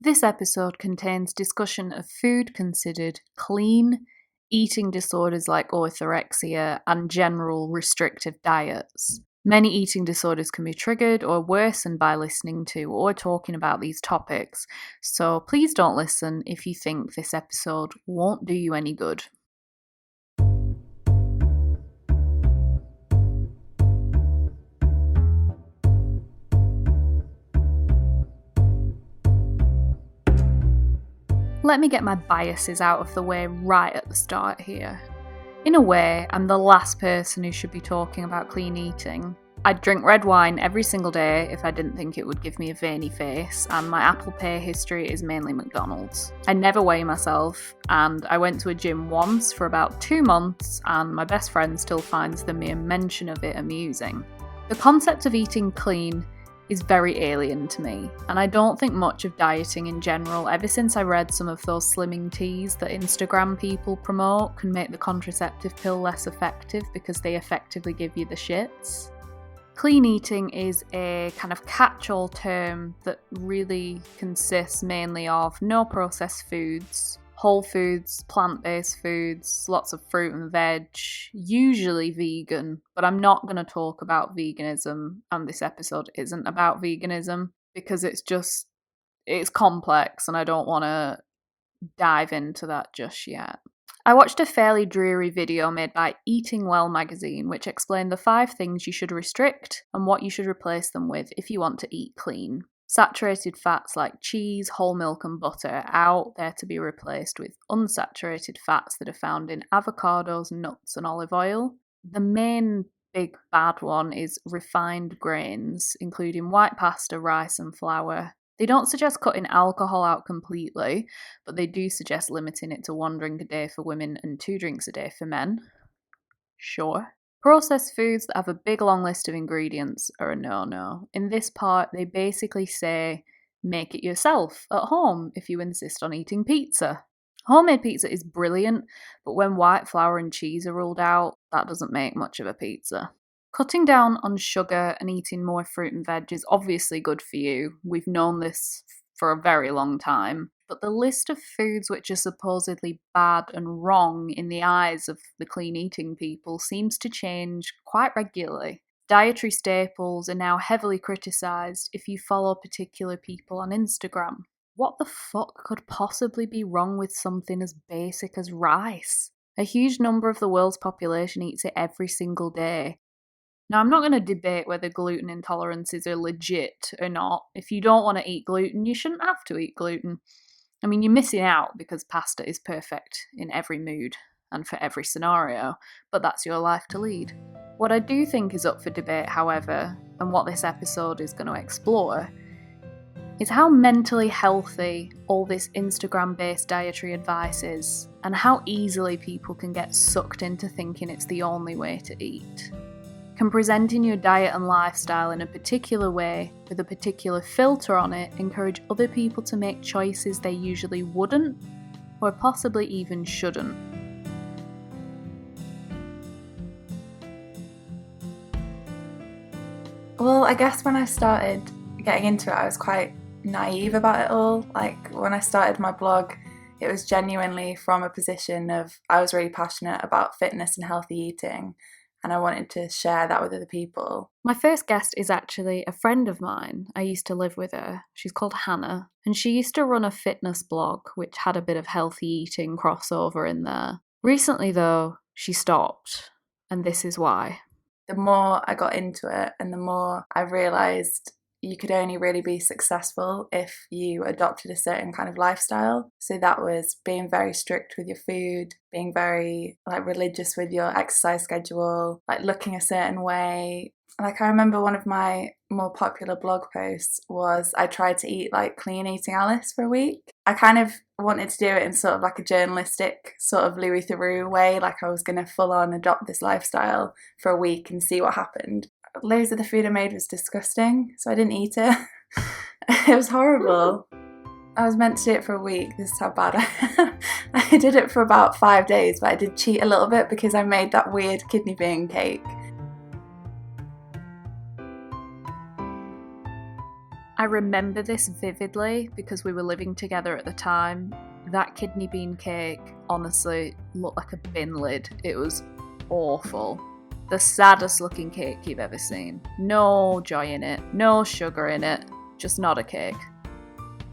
This episode contains discussion of food considered clean, eating disorders like orthorexia, and general restrictive diets. Many eating disorders can be triggered or worsened by listening to or talking about these topics, so please don't listen if you think this episode won't do you any good. Let me get my biases out of the way right at the start here. In a way, I'm the last person who should be talking about clean eating. I'd drink red wine every single day if I didn't think it would give me a veiny face, and my Apple Pay history is mainly McDonald's. I never weigh myself, and I went to a gym once for about 2 months, and my best friend still finds the mere mention of it amusing. The concept of eating clean is very alien to me, and I don't think much of dieting in general ever since I read some of those slimming teas that Instagram people promote can make the contraceptive pill less effective because they effectively give you the shits. Clean eating is a kind of catch-all term that really consists mainly of no processed foods, whole foods, plant-based foods, lots of fruit and veg, usually vegan, but I'm not going to talk about veganism, and this episode isn't about veganism because it's complex and I don't want to dive into that just yet. I watched a fairly dreary video made by Eating Well magazine which explained the 5 things you should restrict and what you should replace them with if you want to eat clean. Saturated fats like cheese, whole milk and butter are out there to be replaced with unsaturated fats that are found in avocados, nuts and olive oil. The main big bad one is refined grains, including white pasta, rice and flour. They don't suggest cutting alcohol out completely, but they do suggest limiting it to 1 drink a day for women and 2 drinks a day for men. Sure. Processed foods that have a big long list of ingredients are a no-no. In this part, they basically say, make it yourself at home if you insist on eating pizza. Homemade pizza is brilliant, but when white flour and cheese are ruled out, that doesn't make much of a pizza. Cutting down on sugar and eating more fruit and veg is obviously good for you. We've known this for a very long time. But the list of foods which are supposedly bad and wrong in the eyes of the clean eating people seems to change quite regularly. Dietary staples are now heavily criticised if you follow particular people on Instagram. What the fuck could possibly be wrong with something as basic as rice? A huge number of the world's population eats it every single day. Now, I'm not going to debate whether gluten intolerances are legit or not. If you don't want to eat gluten, you shouldn't have to eat gluten. I mean, you're missing out because pasta is perfect in every mood and for every scenario, but that's your life to lead. What I do think is up for debate, however, and what this episode is going to explore, is how mentally healthy all this Instagram-based dietary advice is, and how easily people can get sucked into thinking it's the only way to eat. Can presenting your diet and lifestyle in a particular way, with a particular filter on it, encourage other people to make choices they usually wouldn't, or possibly even shouldn't? Well, I guess when I started getting into it, I was quite naive about it all. Like, when I started my blog, it was genuinely from a position of I was really passionate about fitness and healthy eating, and I wanted to share that with other people. My first guest is actually a friend of mine. I used to live with her. She's called Hannah, and she used to run a fitness blog which had a bit of healthy eating crossover in there. Recently, though, she stopped, and this is why. The more I got into it and the more I realised you could only really be successful if you adopted a certain kind of lifestyle. So that was being very strict with your food, being very religious with your exercise schedule, looking a certain way. I remember one of my more popular blog posts was I tried to eat clean eating Alice for a week. I kind of wanted to do it in sort of a journalistic sort of Louis Theroux way, I was going to full on adopt this lifestyle for a week and see what happened. Loads of the food I made was disgusting, so I didn't eat it. It was horrible. I was meant to do it for a week. This is how bad I did it for about 5 days, but I did cheat a little bit because I made that weird kidney bean cake. I remember this vividly because we were living together at the time. That kidney bean cake honestly looked like a bin lid. It was awful. The saddest looking cake you've ever seen. No joy in it, no sugar in it, just not a cake.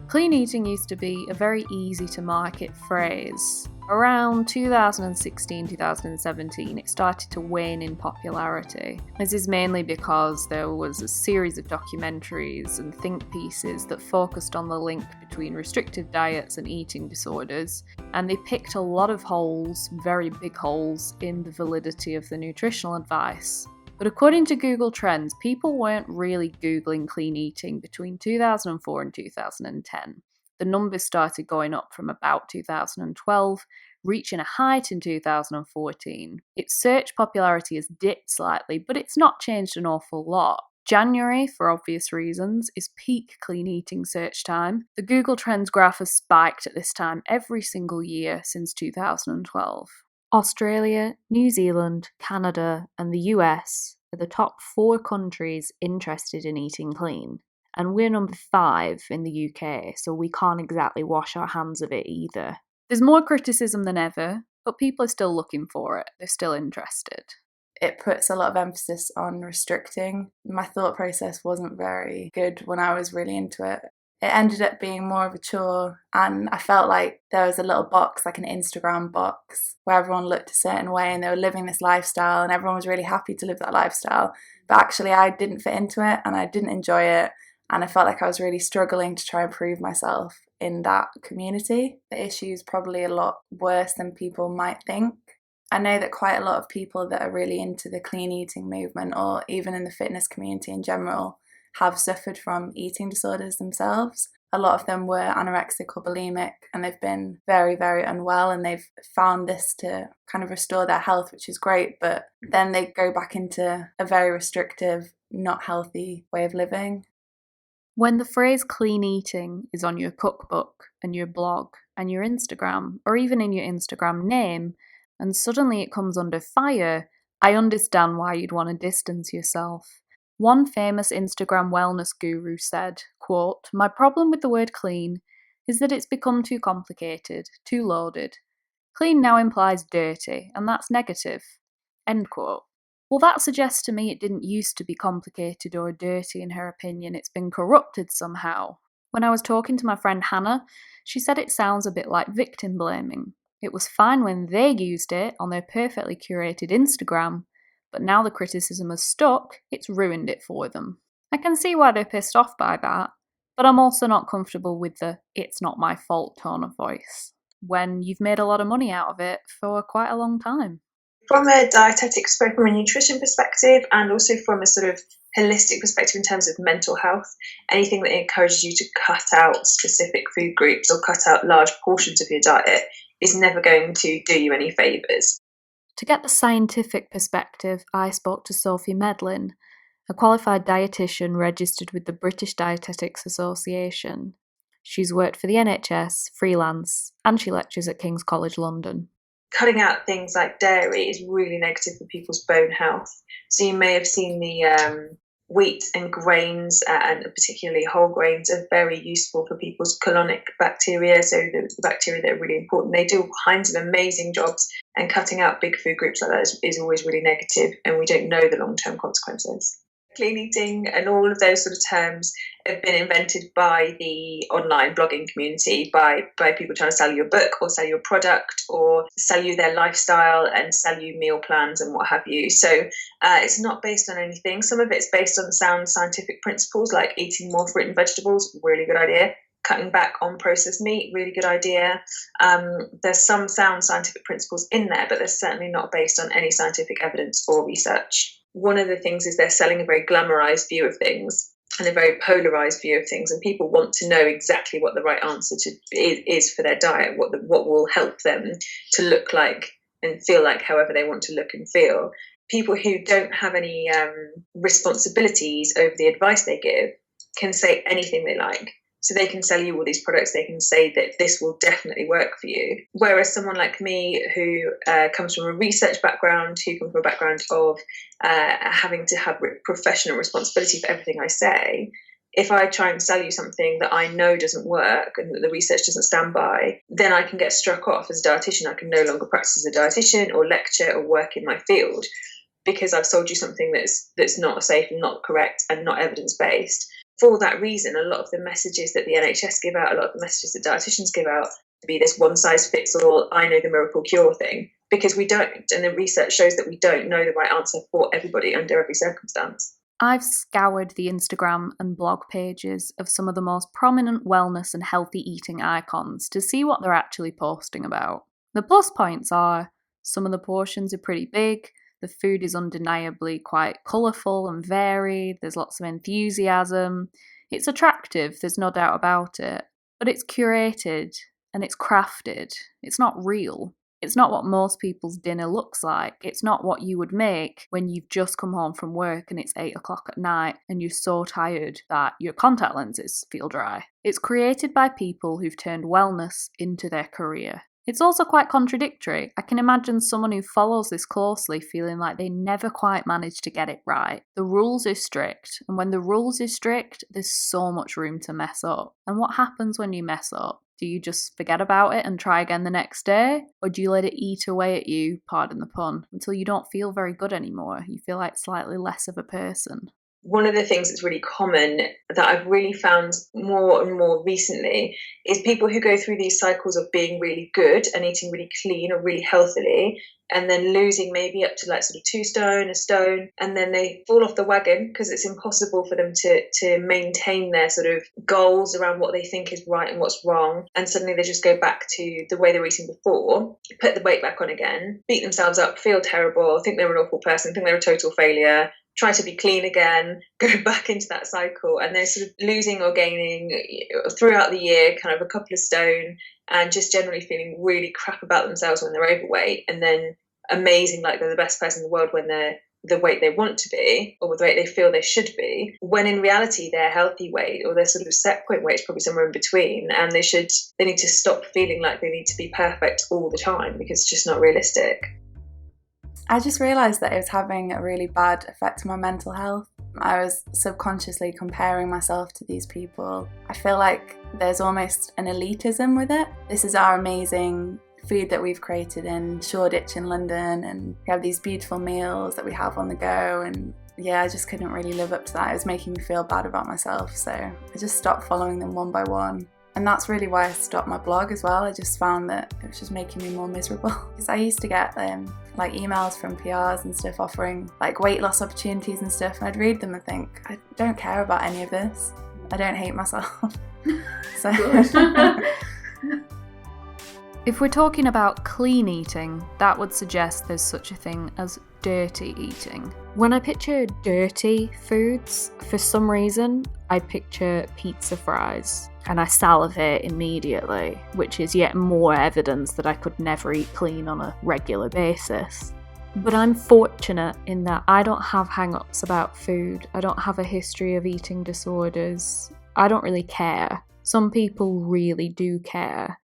Clean eating used to be a very easy to market phrase. Around 2016-2017, it started to wane in popularity. This is mainly because there was a series of documentaries and think pieces that focused on the link between restrictive diets and eating disorders, and they picked a lot of holes, very big holes, in the validity of the nutritional advice. But according to Google Trends, people weren't really Googling clean eating between 2004 and 2010. The numbers started going up from about 2012, reaching a height in 2014. Its search popularity has dipped slightly, but it's not changed an awful lot. January, for obvious reasons, is peak clean eating search time. The Google Trends graph has spiked at this time every single year since 2012. Australia, New Zealand, Canada, and the US are the top 4 countries interested in eating clean. And we're number 5 in the UK, so we can't exactly wash our hands of it either. There's more criticism than ever, but people are still looking for it. They're still interested. It puts a lot of emphasis on restricting. My thought process wasn't very good when I was really into it. It ended up being more of a chore, and I felt like there was a little box, like an Instagram box, where everyone looked a certain way and they were living this lifestyle and everyone was really happy to live that lifestyle. But actually I didn't fit into it and I didn't enjoy it. And I felt like I was really struggling to try and prove myself in that community. The issue is probably a lot worse than people might think. I know that quite a lot of people that are really into the clean eating movement, or even in the fitness community in general, have suffered from eating disorders themselves. A lot of them were anorexic or bulimic, and they've been very, very unwell, and they've found this to kind of restore their health, which is great, but then they go back into a very restrictive, not healthy way of living. When the phrase clean eating is on your cookbook and your blog and your Instagram, or even in your Instagram name, and suddenly it comes under fire, I understand why you'd want to distance yourself. One famous Instagram wellness guru said, quote, "My problem with the word clean is that it's become too complicated, too loaded. Clean now implies dirty, and that's negative." End quote. Well, that suggests to me it didn't used to be complicated or dirty in her opinion. It's been corrupted somehow. When I was talking to my friend Hannah, she said it sounds a bit like victim blaming. It was fine when they used it on their perfectly curated Instagram, but now the criticism has stuck, it's ruined it for them. I can see why they're pissed off by that, but I'm also not comfortable with the "it's not my fault" tone of voice, when you've made a lot of money out of it for quite a long time. From a dietetic, from a nutrition perspective, and also from a sort of holistic perspective in terms of mental health, anything that encourages you to cut out specific food groups or cut out large portions of your diet is never going to do you any favours. To get the scientific perspective, I spoke to Sophie Medlin, a qualified dietitian registered with the British Dietetics Association. She's worked for the NHS, freelance, and she lectures at King's College London. Cutting out things like dairy is really negative for people's bone health. So you may have seen the wheat and grains, and particularly whole grains, are very useful for people's colonic bacteria, so the bacteria that are really important. They do all kinds of amazing jobs, and cutting out big food groups like that is always really negative, and we don't know the long-term consequences. Clean eating and all of those sort of terms have been invented by the online blogging community, by people trying to sell you a book or sell you a product or sell you their lifestyle and sell you meal plans and what have you. So it's not based on anything. Some of it's based on sound scientific principles, like eating more fruit and vegetables, really good idea. Cutting back on processed meat, really good idea. There's some sound scientific principles in there, but they're certainly not based on any scientific evidence or research. One of the things is they're selling a very glamorized view of things and a very polarized view of things, and people want to know exactly what the right answer is for their diet, what will help them to look like and feel like however they want to look and feel. People who don't have any responsibilities over the advice they give can say anything they like. So they can sell you all these products, they can say that this will definitely work for you. Whereas someone like me, who comes from a research background, who comes from a background of having to have professional responsibility for everything I say, If I try and sell you something that I know doesn't work and that the research doesn't stand by, then I can get struck off as a dietitian. I can no longer practice as a dietitian or lecture or work in my field because I've sold you something that's not safe and not correct and not evidence-based. For that reason, a lot of the messages that the NHS give out, a lot of the messages that dietitians give out, to be this one-size-fits-all, I know the miracle cure thing, because we don't, and the research shows that we don't know the right answer for everybody under every circumstance. I've scoured the Instagram and blog pages of some of the most prominent wellness and healthy eating icons to see what they're actually posting about. The plus points are some of the portions are pretty big, the food is undeniably quite colourful and varied, there's lots of enthusiasm, it's attractive, there's no doubt about it, but it's curated and it's crafted, it's not real. It's not what most people's dinner looks like. It's not what you would make when you've just come home from work and it's 8 o'clock at night and you're so tired that your contact lenses feel dry. It's created by people who've turned wellness into their career. It's also quite contradictory. I can imagine someone who follows this closely feeling like they never quite managed to get it right. The rules are strict, and when the rules are strict, there's so much room to mess up. And what happens when you mess up? Do you just forget about it and try again the next day? Or do you let it eat away at you, pardon the pun, until you don't feel very good anymore? You feel like slightly less of a person. One of the things that's really common that I've really found more and more recently is people who go through these cycles of being really good and eating really clean or really healthily, and then losing maybe up to like sort of 2 stone, a stone, and then they fall off the wagon because it's impossible for them to maintain their sort of goals around what they think is right and what's wrong. And suddenly they just go back to the way they were eating before, put the weight back on again, beat themselves up, feel terrible, think they're an awful person, think they're a total failure, try to be clean again, go back into that cycle, and they're sort of losing or gaining throughout the year kind of a couple of stone and just generally feeling really crap about themselves when they're overweight, and then amazing like they're the best person in the world when they're the weight they want to be or the weight they feel they should be, when in reality their healthy weight or their sort of set point weight is probably somewhere in between, and they need to stop feeling like they need to be perfect all the time because it's just not realistic. I just realised that it was having a really bad effect on my mental health. I was subconsciously comparing myself to these people. I feel like there's almost an elitism with it. This is our amazing food that we've created in Shoreditch in London, and we have these beautiful meals that we have on the go, and yeah, I just couldn't really live up to that. It was making me feel bad about myself, so I just stopped following them one by one. And that's really why I stopped my blog as well. I just found that it was just making me more miserable. Because I used to get like emails from PRs and stuff offering like weight loss opportunities and stuff, and I'd read them and think, I don't care about any of this. I don't hate myself. So if we're talking about clean eating, that would suggest there's such a thing as dirty eating. When I picture dirty foods, for some reason, I picture pizza fries and I salivate immediately, which is yet more evidence that I could never eat clean on a regular basis. But I'm fortunate in that I don't have hang-ups about food. I don't have a history of eating disorders. I don't really care. Some people really do care.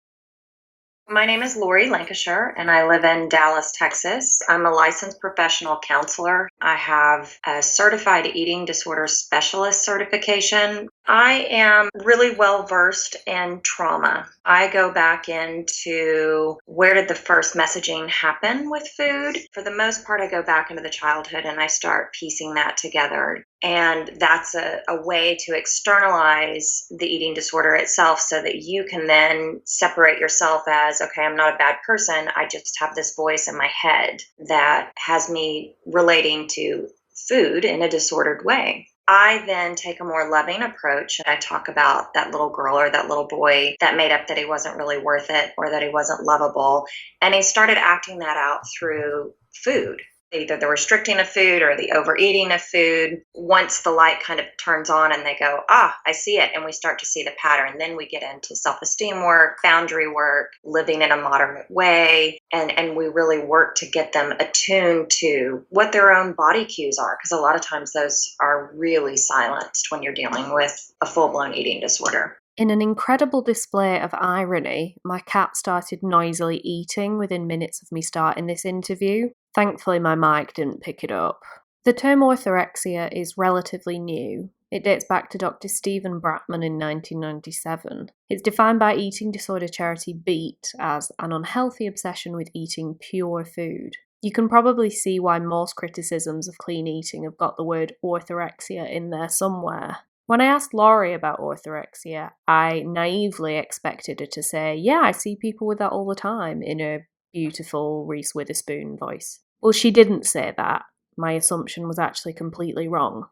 My name is Lori Lancashire, and I live in Dallas, Texas. I'm a licensed professional counselor. I have a certified eating disorder specialist certification. I am really well versed in trauma. I go back into where did the first messaging happen with food. For the most part, I go back into the childhood and I start piecing that together. And that's a way to externalize the eating disorder itself so that you can then separate yourself as, okay, I'm not a bad person. I just have this voice in my head that has me relating to food in a disordered way. I then take a more loving approach, and I talk about that little girl or that little boy that made up that he wasn't really worth it or that he wasn't lovable. And he started acting that out through food. Either the restricting of food or the overeating of food. Once the light kind of turns on and they go, I see it, and we start to see the pattern, then we get into self-esteem work, boundary work, living in a moderate way, and we really work to get them attuned to what their own body cues are, because a lot of times those are really silenced when you're dealing with a full-blown eating disorder. In an incredible display of irony, my cat started noisily eating within minutes of me starting this interview. Thankfully, my mic didn't pick it up. The term orthorexia is relatively new, It dates back to Dr. Stephen Bratman in 1997. It's defined by eating disorder charity Beat as an unhealthy obsession with eating pure food. You can probably see why most criticisms of clean eating have got the word orthorexia in there somewhere. When I asked Laurie about orthorexia, I naively expected her to say, yeah, I see people with that all the time, in her beautiful Reese Witherspoon voice. Well, she didn't say that. My assumption was actually completely wrong.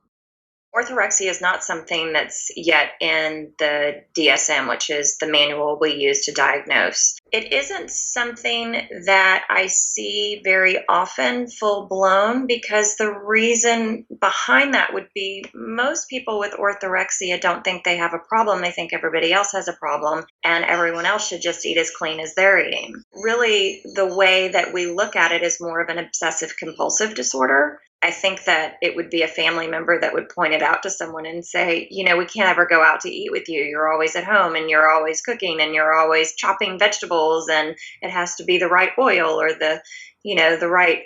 Orthorexia is not something that's yet in the DSM, which is the manual we use to diagnose. It isn't something that I see very often full blown, because the reason behind that would be most people with orthorexia don't think they have a problem. They think everybody else has a problem and everyone else should just eat as clean as they're eating. Really, the way that we look at it is more of an obsessive compulsive disorder. I think that it would be a family member that would point it out to someone and say, you know, we can't ever go out to eat with you. You're always at home and you're always cooking and you're always chopping vegetables, and it has to be the right oil or the right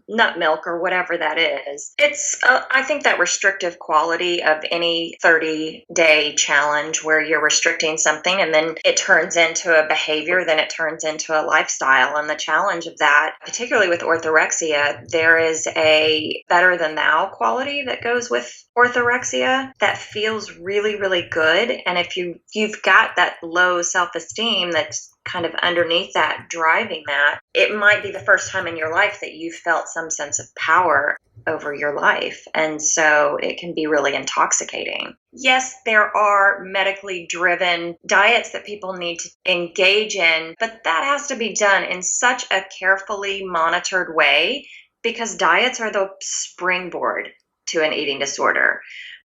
nut milk or whatever that is. It's, I think, that restrictive quality of any 30-day challenge where you're restricting something and then it turns into a behavior, then it turns into a lifestyle. And the challenge of that, particularly with orthorexia, there is a better than thou quality that goes with orthorexia that feels really, really good. And if you've got that low self-esteem that's kind of underneath that, driving that, it might be the first time in your life that you've felt some sense of power over your life. And so it can be really intoxicating. Yes, there are medically driven diets that people need to engage in, but that has to be done in such a carefully monitored way, because diets are the springboard to an eating disorder.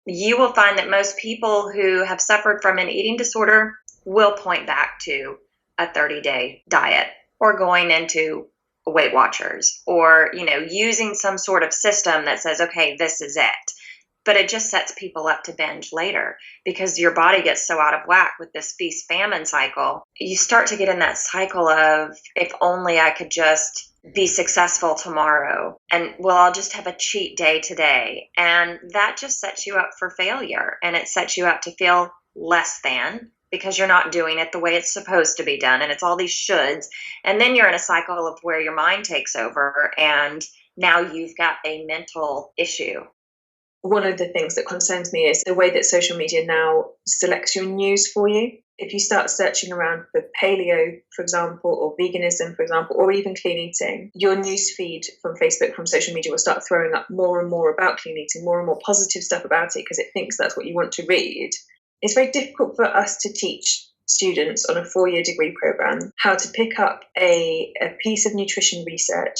You will find that most people who have suffered from an eating disorder will point back to a 30-day diet or going into Weight Watchers or, using some sort of system that says, okay, this is it. But it just sets people up to binge later because your body gets so out of whack with this feast-famine cycle. You start to get in that cycle of, if only I could just be successful tomorrow, and I'll just have a cheat day today. And that just sets you up for failure, and it sets you up to feel less than, because you're not doing it the way it's supposed to be done. And it's all these shoulds. And then you're in a cycle of where your mind takes over, and now you've got a mental issue. One of the things that concerns me is the way that social media now selects your news for you. If you start searching around for paleo, for example, or veganism, for example, or even clean eating, your news feed from Facebook, from social media, will start throwing up more and more about clean eating, more and more positive stuff about it, because it thinks that's what you want to read. It's very difficult for us to teach students on a 4-year degree program how to pick up a piece of nutrition research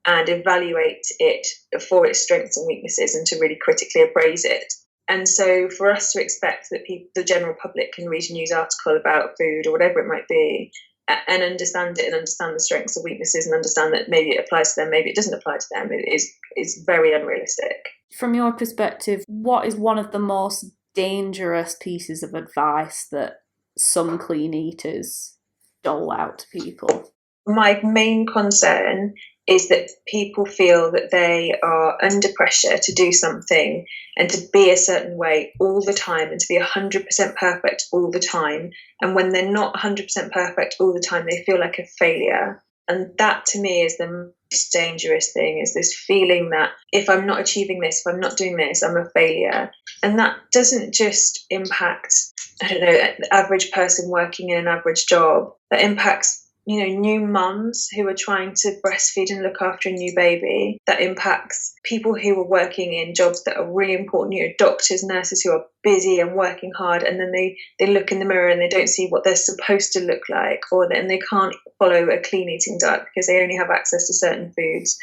and evaluate it for its strengths and weaknesses, and to really critically appraise it. And so for us to expect that the general public can read a news article about food or whatever it might be and understand it and understand the strengths and weaknesses and understand that maybe it applies to them, maybe it doesn't apply to them, is very unrealistic. From your perspective, what is one of the most dangerous pieces of advice that some clean eaters dole out to people? My main concern is that people feel that they are under pressure to do something and to be a certain way all the time and to be 100% perfect all the time. And when they're not 100% perfect all the time, they feel like a failure. And that, to me, is the most dangerous thing, is this feeling that if I'm not achieving this, if I'm not doing this, I'm a failure. And that doesn't just impact, the average person working in an average job. That impacts new mums who are trying to breastfeed and look after a new baby. That impacts people who are working in jobs that are really important, doctors, nurses who are busy and working hard, and then they look in the mirror and they don't see what they're supposed to look like, and they can't follow a clean eating diet because they only have access to certain foods.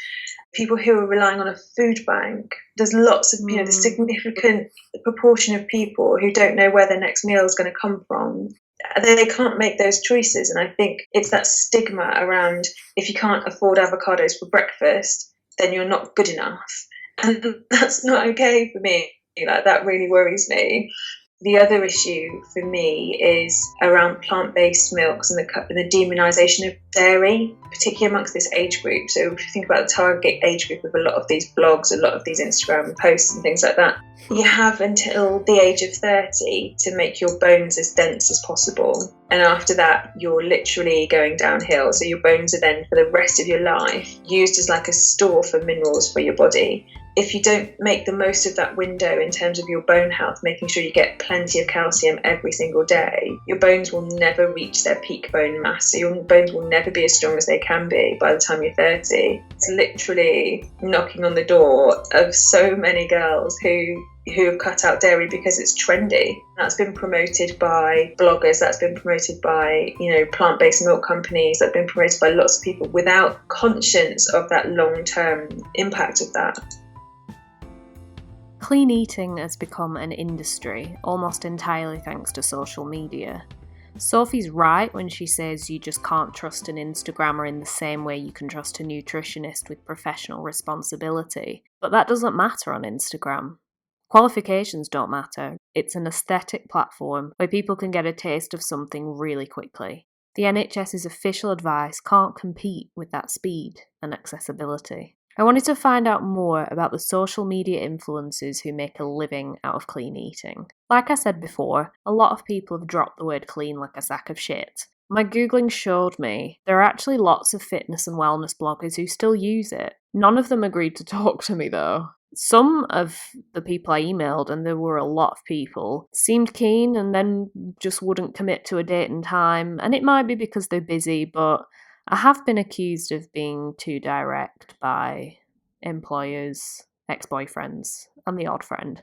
People who are relying on a food bank. There's lots of, the significant proportion of people who don't know where their next meal is going to come from. They can't make those choices. And I think it's that stigma around, if you can't afford avocados for breakfast, then you're not good enough. And that's not okay for me. That really worries me. The other issue for me is around plant-based milks and the demonisation of dairy, particularly amongst this age group. So if you think about the target age group of a lot of these blogs, a lot of these Instagram posts and things like that, you have until the age of 30 to make your bones as dense as possible. And after that, you're literally going downhill. So your bones are then, for the rest of your life, used as like a store for minerals for your body. If you don't make the most of that window in terms of your bone health, making sure you get plenty of calcium every single day, your bones will never reach their peak bone mass. So your bones will never be as strong as they can be by the time you're 30. It's literally knocking on the door of so many girls who have cut out dairy because it's trendy. That's been promoted by bloggers, that's been promoted by, plant-based milk companies, that's been promoted by lots of people without conscience of that long-term impact of that. Clean eating has become an industry, almost entirely thanks to social media. Sophie's right when she says you just can't trust an Instagrammer in the same way you can trust a nutritionist with professional responsibility. But that doesn't matter on Instagram. Qualifications don't matter. It's an aesthetic platform where people can get a taste of something really quickly. The NHS's official advice can't compete with that speed and accessibility. I wanted to find out more about the social media influencers who make a living out of clean eating. Like I said before, a lot of people have dropped the word clean like a sack of shit. My Googling showed me there are actually lots of fitness and wellness bloggers who still use it. None of them agreed to talk to me though. Some of the people I emailed, and there were a lot of people, seemed keen and then just wouldn't commit to a date and time, and it might be because they're busy, but I have been accused of being too direct by employers, ex-boyfriends, and the odd friend,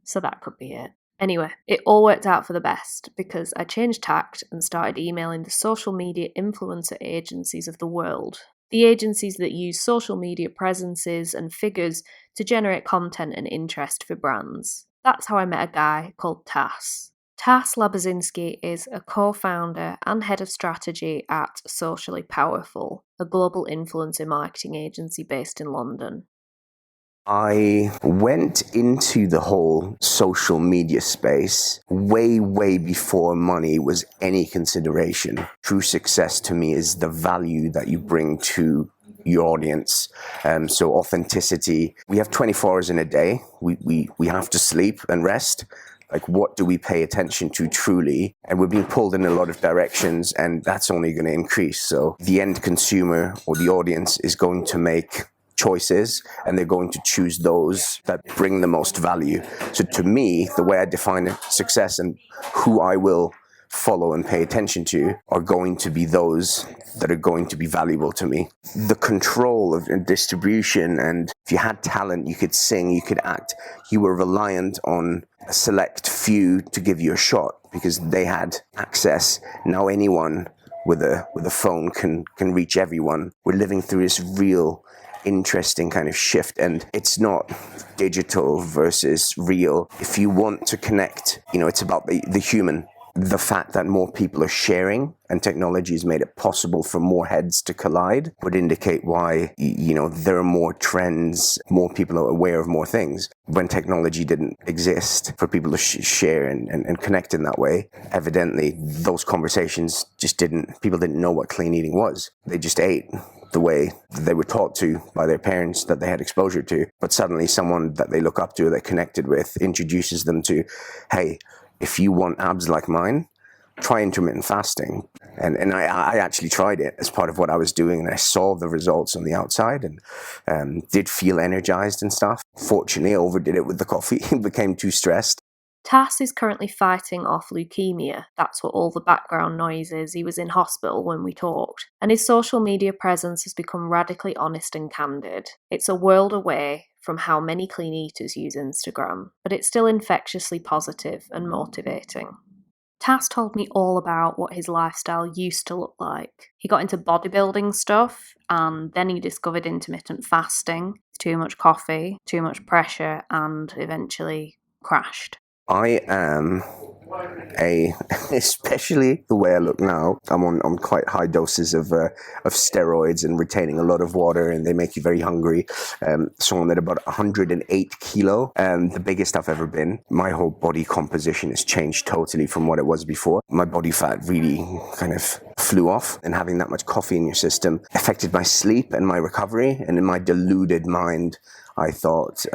so that could be it. Anyway, it all worked out for the best because I changed tact and started emailing the social media influencer agencies of the world. The agencies that use social media presences and figures to generate content and interest for brands. That's how I met a guy called Tas. Tas Labazinski is a co-founder and head of strategy at Socially Powerful, a global influencer marketing agency based in London. I went into the whole social media space way before money was any consideration. True success to me is the value that you bring to your audience. So authenticity. We have 24 hours in a day. We have to sleep and rest. Like, what do we pay attention to truly? And we're being pulled in a lot of directions, and that's only going to increase. So the end consumer or the audience is going to make choices, and they're going to choose those that bring the most value. So to me, the way I define success and who I will follow and pay attention to are going to be those that are going to be valuable to me. The control of distribution, and if you had talent, you could sing, you could act, you were reliant on a select few to give you a shot because they had access. Now anyone with a phone can reach everyone. We're living through this real interesting kind of shift, and it's not digital versus real. If you want to connect, it's about the human. The fact that more people are sharing and technology has made it possible for more heads to collide would indicate why, there are more trends, more people are aware of more things. When technology didn't exist for people to share and connect in that way, evidently those conversations people didn't know what clean eating was. They just ate the way they were taught to by their parents that they had exposure to. But suddenly someone that they look up to, they're connected with, introduces them to, hey, if you want abs like mine, try intermittent fasting. And I actually tried it as part of what I was doing, and I saw the results on the outside and did feel energized and stuff. Fortunately, I overdid it with the coffee, became too stressed. Tas is currently fighting off leukemia. That's what all the background noise is. He was in hospital when we talked. And his social media presence has become radically honest and candid. It's a world away from how many clean eaters use Instagram, but it's still infectiously positive and motivating. Tas told me all about what his lifestyle used to look like. He got into bodybuilding stuff, and then he discovered intermittent fasting, too much coffee, too much pressure, and eventually crashed. I am especially the way I look now. I'm on quite high doses of steroids and retaining a lot of water, and they make you very hungry. So I'm at about 108 kilo, the biggest I've ever been. My whole body composition has changed totally from what it was before. My body fat really kind of flew off, and having that much coffee in your system affected my sleep and my recovery. And in my deluded mind, I thought,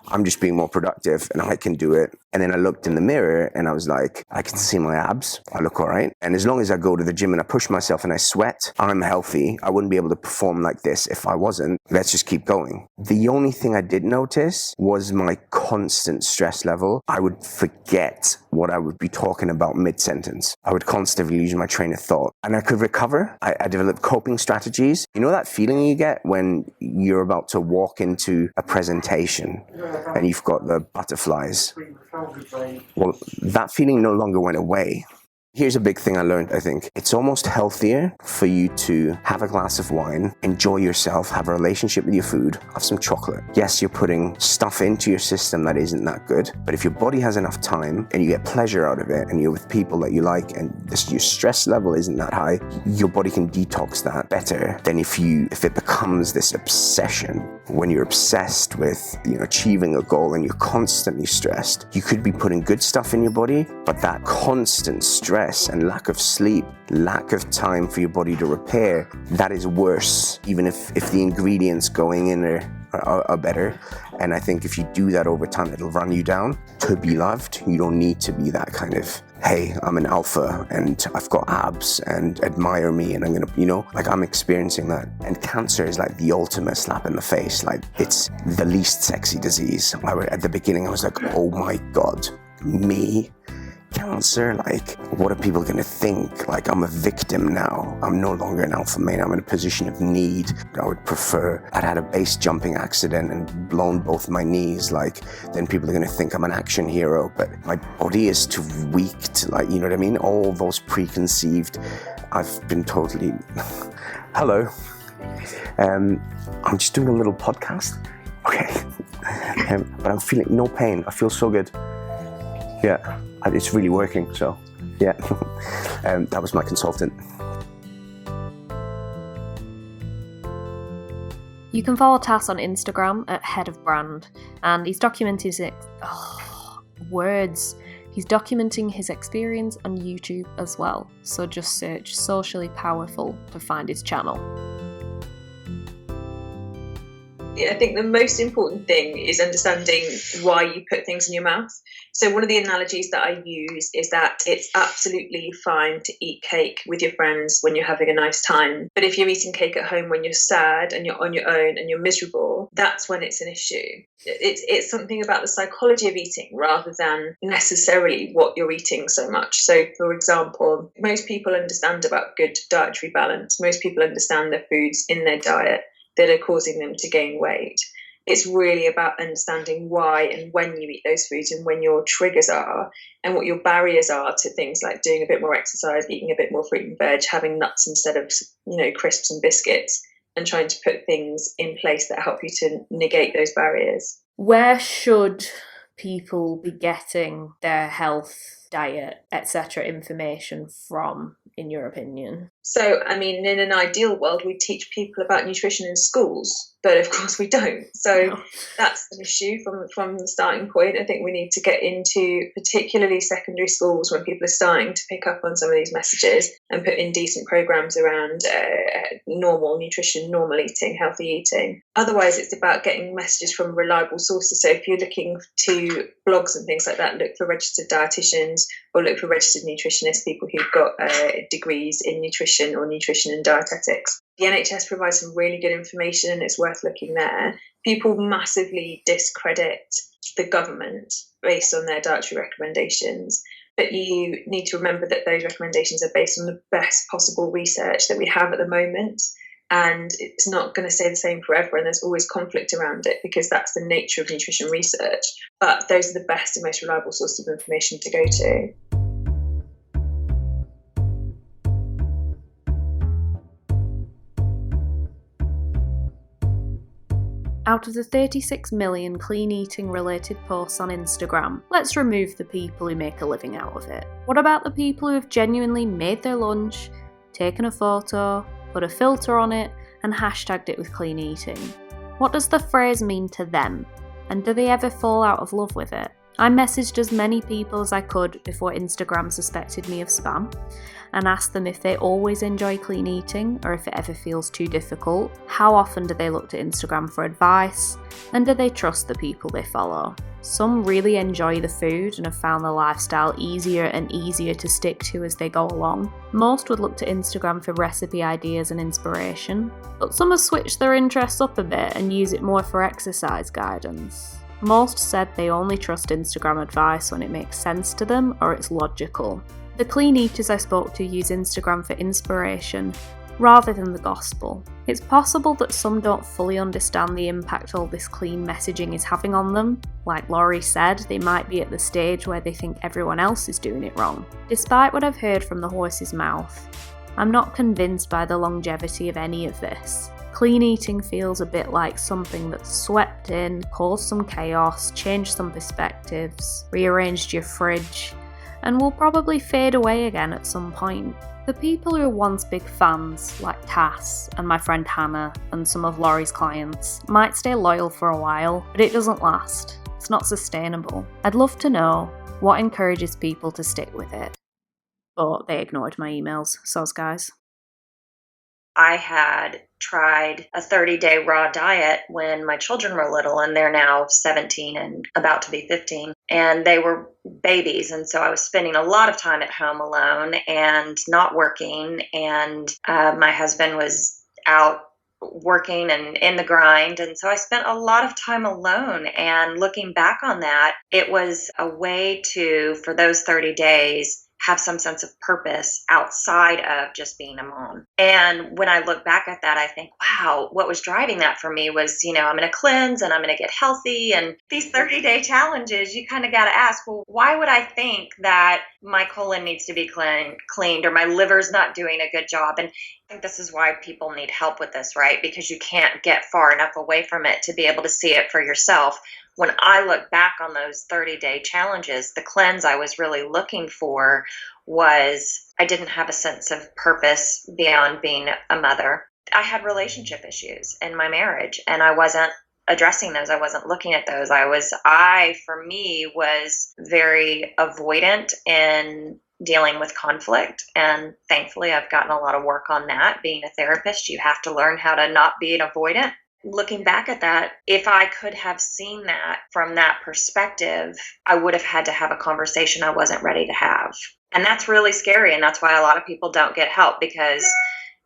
I'm just being more productive and I can do it. And then I looked in the mirror and I was like, I can see my abs. I look all right. And as long as I go to the gym and I push myself and I sweat, I'm healthy. I wouldn't be able to perform like this if I wasn't. Let's just keep going. The only thing I did notice was my constant stress level. I would forget what I would be talking about mid-sentence. I would constantly lose my train of thought. And I could recover. I developed coping strategies. You know that feeling you get when you're about to walk into a presentation and you've got the butterflies? Well, that feeling no longer went away. Here's a big thing I learned, I think. It's almost healthier for you to have a glass of wine, enjoy yourself, have a relationship with your food, have some chocolate. Yes, you're putting stuff into your system that isn't that good, but if your body has enough time and you get pleasure out of it and you're with people that you like and your stress level isn't that high, your body can detox that better than if it becomes this obsession. When you're obsessed with achieving a goal and you're constantly stressed, you could be putting good stuff in your body, but that constant stress and lack of sleep, lack of time for your body to repair, that is worse, even if the ingredients going in are better. And I think if you do that over time, it'll run you down. To be loved, you don't need to be that kind of, hey, I'm an alpha and I've got abs and admire me and I'm gonna, I'm experiencing that. And cancer is like the ultimate slap in the face. Like, it's the least sexy disease. At the beginning, I was like, oh my God, me? Cancer, like, what are people going to think? Like, I'm a victim now. I'm no longer an alpha male. I'm in a position of need. I would prefer I'd had a base jumping accident and blown both my knees. Like, then people are going to think I'm an action hero, but my body is too weak to, like, you know what I mean? All those preconceived, I've been totally, hello. I'm just doing a little podcast. Okay. But I'm feeling no pain. I feel so good. Yeah. It's really working, so yeah. That was my consultant. You can follow Tass on Instagram at Head of Brand, and he's documenting He's documenting his experience on YouTube as well, so just search Socially Powerful to find his channel. I think the most important thing is understanding why you put things in your mouth. So one of the analogies that I use is that it's absolutely fine to eat cake with your friends when you're having a nice time. But if you're eating cake at home when you're sad and you're on your own and you're miserable, that's when it's an issue. It's something about the psychology of eating rather than necessarily what you're eating so much. So, for example, most people understand about good dietary balance. Most people understand the foods in their diet that are causing them to gain weight. It's really about understanding why and when you eat those foods and when your triggers are and what your barriers are to things like doing a bit more exercise, eating a bit more fruit and veg, having nuts instead of, crisps and biscuits, and trying to put things in place that help you to negate those barriers. Where should people be getting their health, diet, etc. information from, in your opinion? So, in an ideal world, we teach people about nutrition in schools, but of course we don't. So That's an issue from the starting point. I think we need to get into particularly secondary schools when people are starting to pick up on some of these messages and put in decent programs around normal nutrition, normal eating, healthy eating. Otherwise, it's about getting messages from reliable sources. So if you're looking to blogs and things like that, look for registered dietitians or look for registered nutritionists, people who've got degrees in nutrition or nutrition and dietetics. The NHS provides some really good information and it's worth looking there. People massively discredit the government based on their dietary recommendations, but you need to remember that those recommendations are based on the best possible research that we have at the moment, and it's not going to stay the same forever, and there's always conflict around it because that's the nature of nutrition research, but those are the best and most reliable sources of information to go to. Out of the 36 million clean eating related posts on Instagram, let's remove the people who make a living out of it. What about the people who have genuinely made their lunch, taken a photo, put a filter on it, and hashtagged it with clean eating? What does the phrase mean to them? And do they ever fall out of love with it? I messaged as many people as I could before Instagram suspected me of spam and asked them if they always enjoy clean eating or if it ever feels too difficult, how often do they look to Instagram for advice, and do they trust the people they follow. Some really enjoy the food and have found the lifestyle easier and easier to stick to as they go along. Most would look to Instagram for recipe ideas and inspiration, but some have switched their interests up a bit and use it more for exercise guidance. Most said they only trust Instagram advice when it makes sense to them or it's logical. The clean eaters I spoke to use Instagram for inspiration rather than the gospel. It's possible that some don't fully understand the impact all this clean messaging is having on them. Like Laurie said, they might be at the stage where they think everyone else is doing it wrong. Despite what I've heard from the horse's mouth, I'm not convinced by the longevity of any of this. Clean eating feels a bit like something that's swept in, caused some chaos, changed some perspectives, rearranged your fridge, and will probably fade away again at some point. The people who were once big fans, like Tass and my friend Hannah and some of Laurie's clients, might stay loyal for a while, but it doesn't last. It's not sustainable. I'd love to know what encourages people to stick with it. But they ignored my emails, soz guys. I had tried a 30-day raw diet when my children were little, and they're now 17 and about to be 15, and they were babies. And so I was spending a lot of time at home alone and not working, and my husband was out working and in the grind. And so I spent a lot of time alone, and looking back on that, it was a way to, for those 30 days, have some sense of purpose outside of just being a mom. And when I look back at that, I think, wow, what was driving that for me was, I'm going to cleanse and I'm going to get healthy. And these 30-day challenges, you kind of got to ask, well, why would I think that my colon needs to be cleaned or my liver's not doing a good job? And I think this is why people need help with this, right? Because you can't get far enough away from it to be able to see it for yourself. When I look back on those 30-day challenges, the cleanse I was really looking for was I didn't have a sense of purpose beyond being a mother. I had relationship issues in my marriage, and I wasn't addressing those. I wasn't looking at those. For me, was very avoidant in dealing with conflict. And thankfully, I've gotten a lot of work on that. Being a therapist, you have to learn how to not be an avoidant. Looking back at that, if I could have seen that from that perspective, I would have had to have a conversation I wasn't ready to have. And that's really scary. And that's why a lot of people don't get help, because,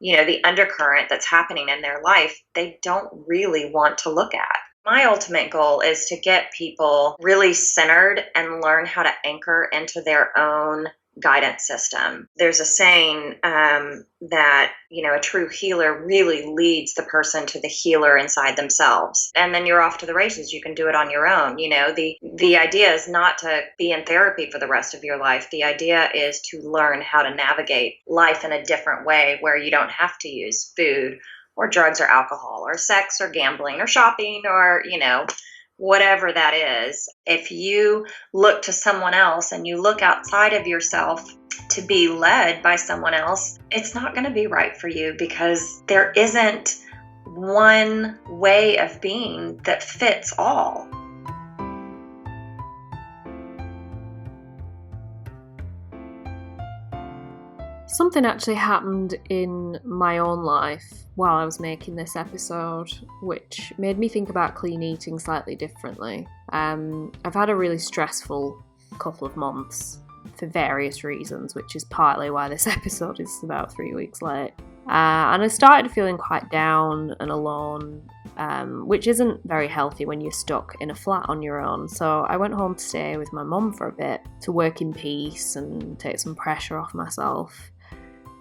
the undercurrent that's happening in their life, they don't really want to look at. My ultimate goal is to get people really centered and learn how to anchor into their own guidance system. There's a saying that, a true healer really leads the person to the healer inside themselves. And then you're off to the races. You can do it on your own. The idea is not to be in therapy for the rest of your life. The idea is to learn how to navigate life in a different way where you don't have to use food or drugs or alcohol or sex or gambling or shopping or, whatever that is. If you look to someone else and you look outside of yourself to be led by someone else, it's not going to be right for you, because there isn't one way of being that fits all. Something actually happened in my own life while I was making this episode, which made me think about clean eating slightly differently. I've had a really stressful couple of months for various reasons, which is partly why this episode is about 3 weeks late. And I started feeling quite down and alone, which isn't very healthy when you're stuck in a flat on your own. So I went home to stay with my mum for a bit to work in peace and take some pressure off myself.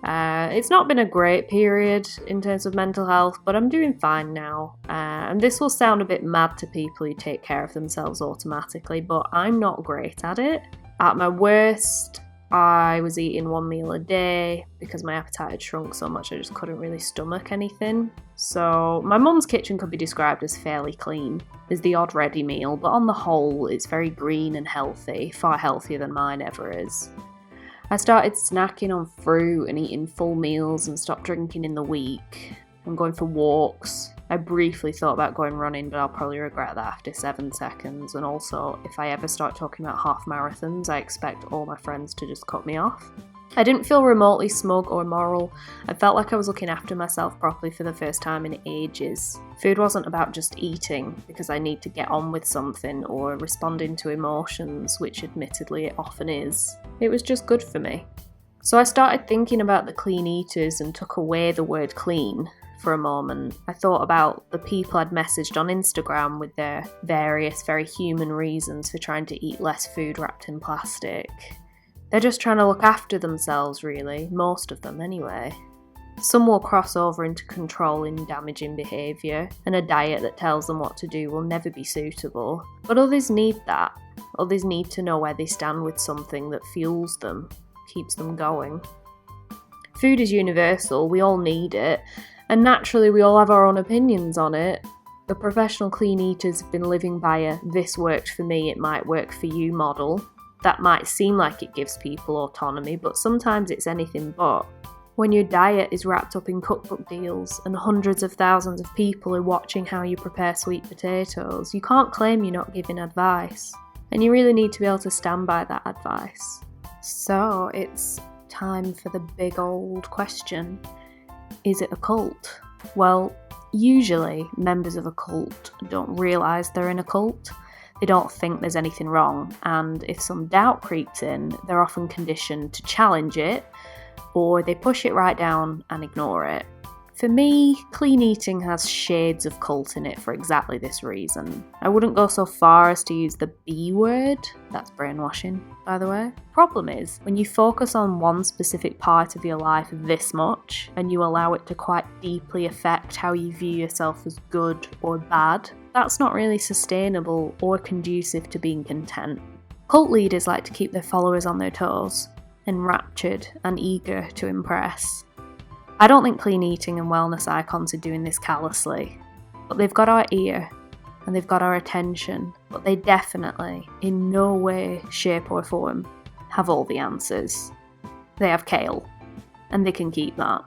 It's not been a great period in terms of mental health, but I'm doing fine now. And this will sound a bit mad to people who take care of themselves automatically, but I'm not great at it. At my worst, I was eating 1 meal a day because my appetite had shrunk so much I just couldn't really stomach anything. So my mum's kitchen could be described as fairly clean. There's the odd ready meal, but on the whole it's very green and healthy, far healthier than mine ever is. I started snacking on fruit and eating full meals and stopped drinking in the week. I'm going for walks. I briefly thought about going running, but I'll probably regret that after 7 seconds. And also, if I ever start talking about half marathons, I expect all my friends to just cut me off. I didn't feel remotely smug or moral. I felt like I was looking after myself properly for the first time in ages. Food wasn't about just eating because I need to get on with something or responding to emotions, which admittedly it often is. It was just good for me. So I started thinking about the clean eaters and took away the word clean for a moment. I thought about the people I'd messaged on Instagram with their various very human reasons for trying to eat less food wrapped in plastic. They're just trying to look after themselves, really, most of them anyway. Some will cross over into controlling, damaging behaviour, and a diet that tells them what to do will never be suitable. But others need that. Others need to know where they stand with something that fuels them, keeps them going. Food is universal, we all need it, and naturally we all have our own opinions on it. The professional clean eaters have been living by a "this worked for me, it might work for you" model. That might seem like it gives people autonomy, but sometimes it's anything but. When your diet is wrapped up in cookbook deals and hundreds of thousands of people are watching how you prepare sweet potatoes, you can't claim you're not giving advice. And you really need to be able to stand by that advice. So it's time for the big old question. Is it a cult? Well, usually members of a cult don't realise they're in a cult. They don't think there's anything wrong, and if some doubt creeps in, they're often conditioned to challenge it, or they push it right down and ignore it. For me, clean eating has shades of cult in it for exactly this reason. I wouldn't go so far as to use the B word. That's brainwashing, by the way. Problem is, when you focus on one specific part of your life this much, and you allow it to quite deeply affect how you view yourself as good or bad, that's not really sustainable or conducive to being content. Cult leaders like to keep their followers on their toes, enraptured and eager to impress. I don't think clean eating and wellness icons are doing this callously, but they've got our ear and they've got our attention, but they definitely, in no way, shape or form, have all the answers. They have kale, and they can keep that.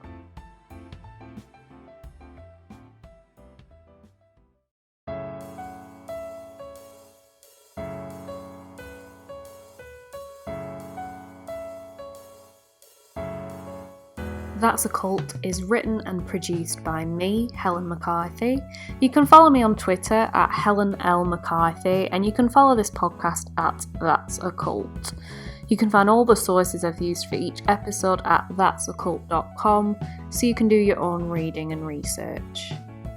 That's a Cult is written and produced by me, Helen McCarthy. You can follow me on Twitter at Helen L. McCarthy, and you can follow this podcast at That's a Cult. You can find all the sources I've used for each episode at thatsacult.com, so you can do your own reading and research.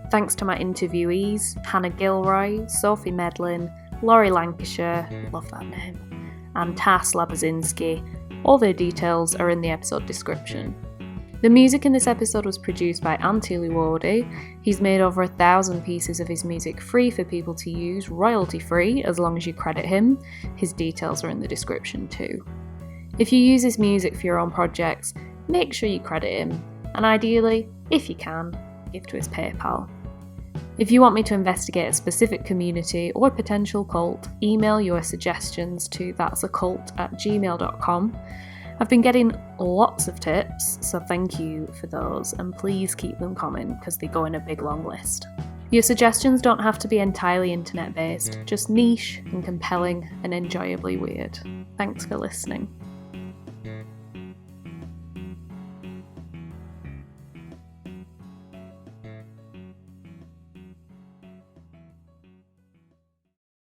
Thanks to my interviewees, Hannah Gilroy, Sophie Medlin, Laurie Lancashire, love that name, and Tass Labazinski. All their details are in the episode description. The music in this episode was produced by Antti Luodi. He's made over 1,000 pieces of his music free for people to use, royalty free, as long as you credit him. His details are in the description too. If you use his music for your own projects, make sure you credit him, and ideally, if you can, give to his PayPal. If you want me to investigate a specific community or potential cult, email your suggestions to thatsacult@gmail.com. I've been getting lots of tips, so thank you for those, and please keep them coming because they go in a big long list. Your suggestions don't have to be entirely internet based, just niche and compelling and enjoyably weird. Thanks for listening.